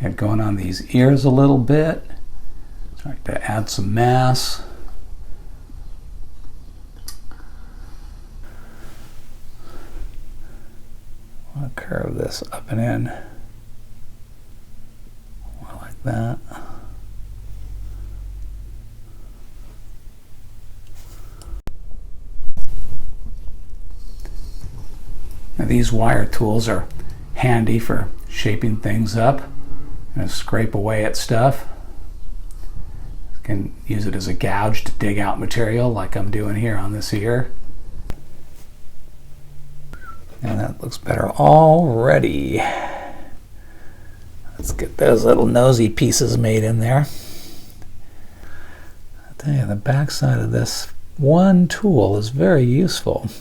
Get going on these ears a little bit. Try to add some mass. I'll curve this up and in. More like that. Now these wire tools are handy for shaping things up and scrape away at stuff. You can use it as a gouge to dig out material like I'm doing here on this ear. And that looks better already. Let's get those little nosy pieces made in there. I'll tell you, the back side of this one tool is very useful.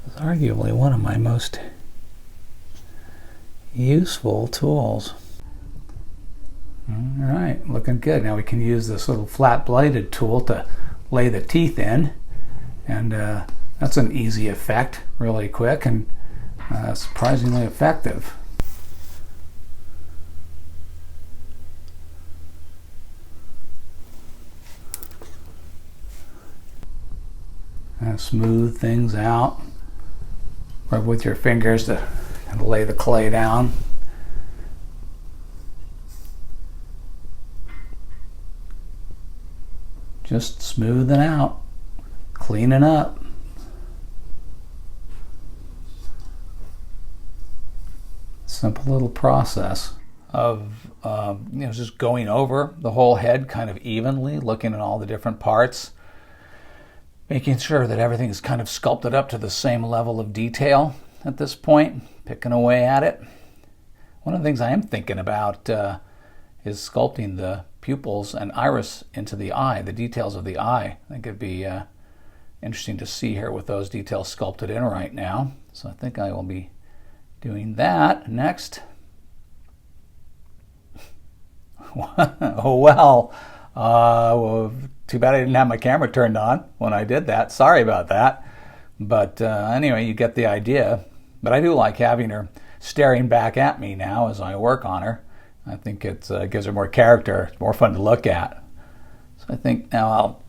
It's arguably one of my most useful tools. All right, looking good. Now we can use this little flat bladed tool to lay the teeth in, and that's an easy effect, really quick and surprisingly effective. Smooth things out. Rub with your fingers to lay the clay down. Just smoothing out, cleaning up. Simple little process of just going over the whole head kind of evenly, looking at all the different parts, making sure that everything is kind of sculpted up to the same level of detail at this point, picking away at it. One of the things I am thinking about is sculpting the pupils and iris into the eye, the details of the eye. I think it'd be interesting to see here with those details sculpted in right now. So I think I will be doing that next. Oh well. Too bad I didn't have my camera turned on when I did that. Sorry about that. But anyway, you get the idea. But I do like having her staring back at me now as I work on her. I think it gives her more character. It's more fun to look at. So I think now I'll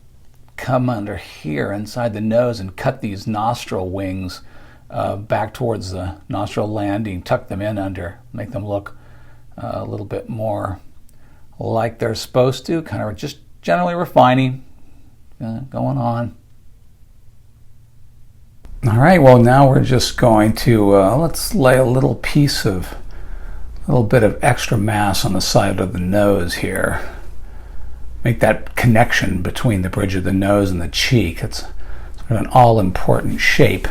come under here inside the nose and cut these nostril wings back towards the nostril landing, tuck them in under, make them look a little bit more like they're supposed to, kind of just generally refining going on. All right, well now we're just going to let's lay a little bit of extra mass on the side of the nose here. Make that connection between the bridge of the nose and the cheek. It's sort of an all-important shape.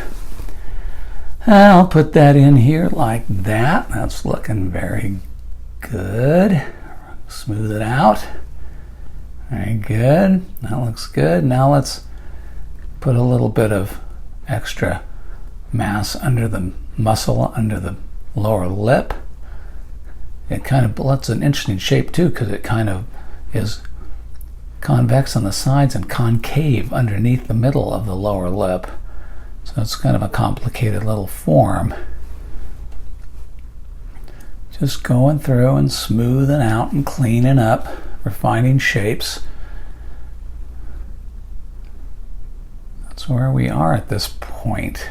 I'll put that in here like that. That's looking very good. Smooth it out. Very good. That looks good. Now let's put a little bit of extra mass under the muscle under the lower lip. It kind of lets an interesting shape too, because it kind of is convex on the sides and concave underneath the middle of the lower lip. So it's kind of a complicated little form. Just going through and smoothing out and cleaning up, refining shapes. That's where we are at this point.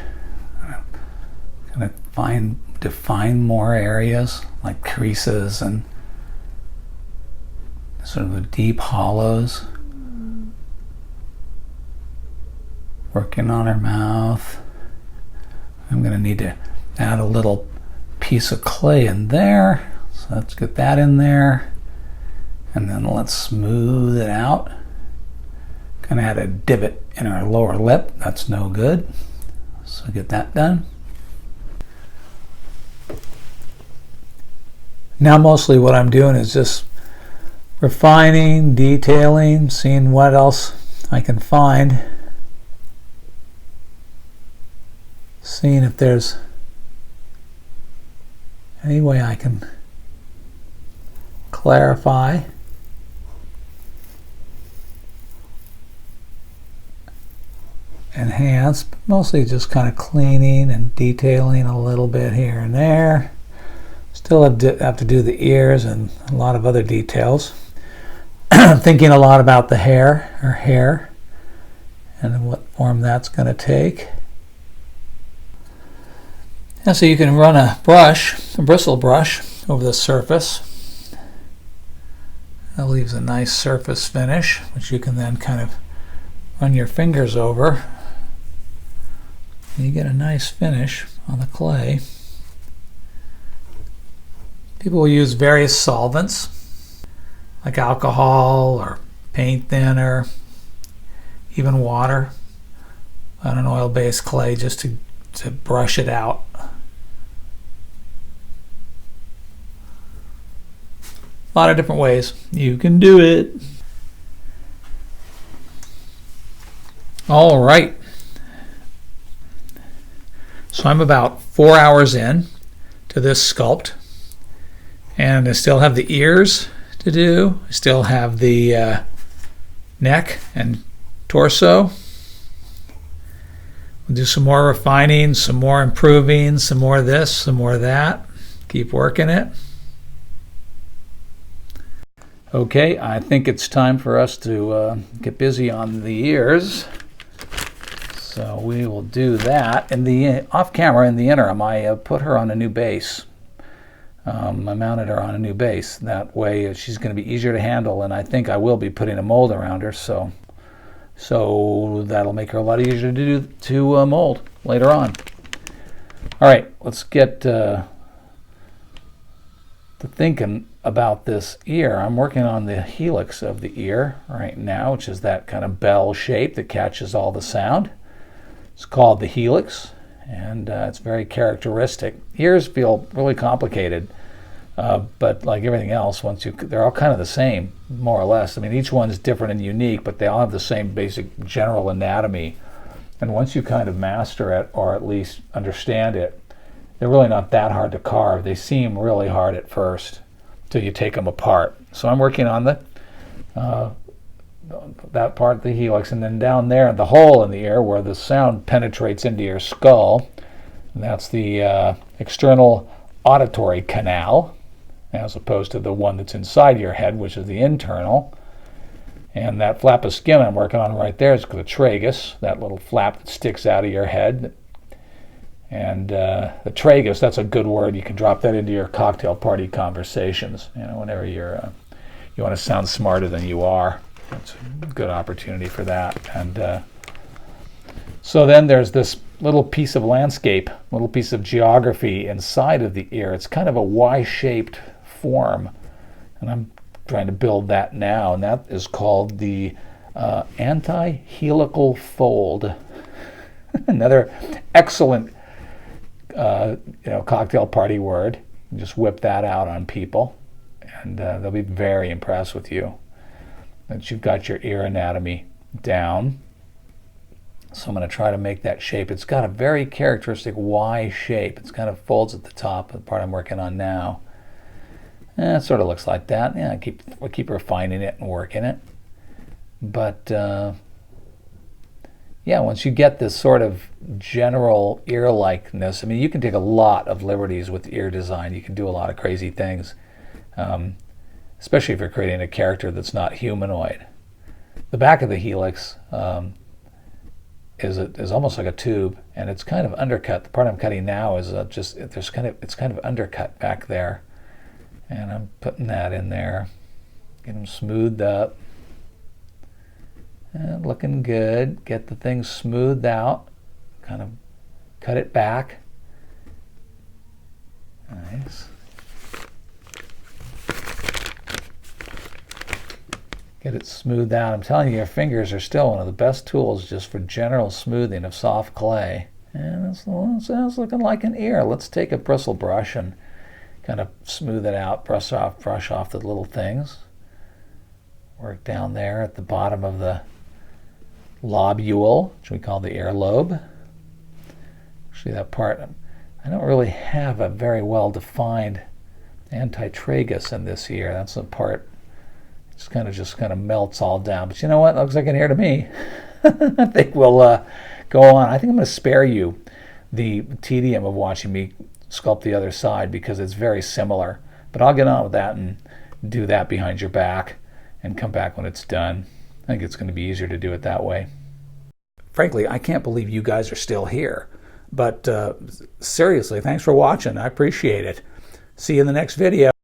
I'm going to define more areas like creases and sort of the deep hollows. Working on her mouth. I'm going to need to add a little piece of clay in there. So let's get that in there. And then let's smooth it out. Kind of had a divot in our lower lip. That's no good. So get that done. Now mostly what I'm doing is just refining, detailing, seeing what else I can find. Seeing if there's any way I can clarify. Enhance, but mostly just kind of cleaning and detailing a little bit here and there. Still have to do the ears and a lot of other details. Thinking a lot about the hair, her hair, and what form that's going to take. And so you can run a bristle brush over the surface. That leaves a nice surface finish, which you can then kind of run your fingers over. And you get a nice finish on the clay. People will use various solvents, like alcohol or paint thinner, even water on an oil-based clay just to brush it out. A lot of different ways you can do it. All right. So I'm about 4 hours in to this sculpt, and I still have the ears to do. I still have the neck and torso. We'll do some more refining, some more improving, some more this, some more that. Keep working it. Okay, I think it's time for us to get busy on the ears. So we will do that. In the off camera, in the interim, I put her on a new base. I mounted her on a new base. That way she's going to be easier to handle, and I think I will be putting a mold around her, so that'll make her a lot easier to mold later on. All right, let's get to thinking about this ear. I'm working on the helix of the ear right now, which is that kind of bell shape that catches all the sound. It's called the helix, and it's very characteristic. Ears feel really complicated, but like everything else, they're all kind of the same, more or less. I mean, each one's different and unique, but they all have the same basic general anatomy. And once you kind of master it, or at least understand it, they're really not that hard to carve. They seem really hard at first till you take them apart. So I'm working on that part of the helix, and then down there, the hole in the ear where the sound penetrates into your skull, and that's the external auditory canal, as opposed to the one that's inside your head, which is the internal. And that flap of skin I'm working on right there is the tragus, that little flap that sticks out of your head. And the tragus, that's a good word. You can drop that into your cocktail party conversations. Whenever you want to sound smarter than you are. It's a good opportunity for that. And so then there's this little piece of landscape, little piece of geography inside of the ear. It's kind of a Y-shaped form, and I'm trying to build that now, and that is called the anti-helical fold. Another excellent cocktail party word. You just whip that out on people, and they'll be very impressed with you that you've got your ear anatomy down. So I'm going to try to make that shape. It's got a very characteristic Y shape. It's kind of folds at the top of the part I'm working on now. It sort of looks like that. Yeah, I keep refining it and working it. But yeah, once you get this sort of general ear-likeness, I mean, you can take a lot of liberties with ear design. You can do a lot of crazy things. Especially if you're creating a character that's not humanoid. The back of the helix is almost like a tube, and it's kind of undercut. The part I'm cutting now is it's kind of undercut back there, and I'm putting that in there, get them smoothed up, and looking good. Get the thing smoothed out, kind of cut it back. Nice. Get it smoothed out. I'm telling you, your fingers are still one of the best tools just for general smoothing of soft clay. And it's looking like an ear. Let's take a bristle brush and kind of smooth it out, brush off the little things. Work down there at the bottom of the lobule, which we call the ear lobe. Actually, that part, I don't really have a very well-defined antitragus in this ear. That's the part just kind of melts all down. But you know what? It looks like an ear to me. I think we'll go on. I think I'm going to spare you the tedium of watching me sculpt the other side because it's very similar. But I'll get on with that and do that behind your back and come back when it's done. I think it's going to be easier to do it that way. Frankly, I can't believe you guys are still here. But seriously, thanks for watching. I appreciate it. See you in the next video.